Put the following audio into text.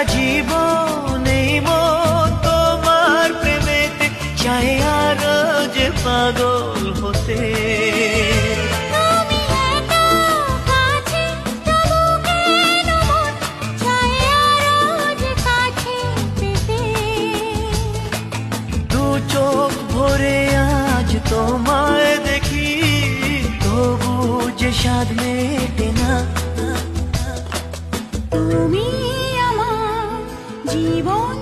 সারা জীবন এই মন তোমার প্রেমেতে চাই আরো যে পাগল হতে। চোখ ভরে আজ তোমায় দেখি তবু যে স্বাদ মেটে না। তুমি আমার জীবন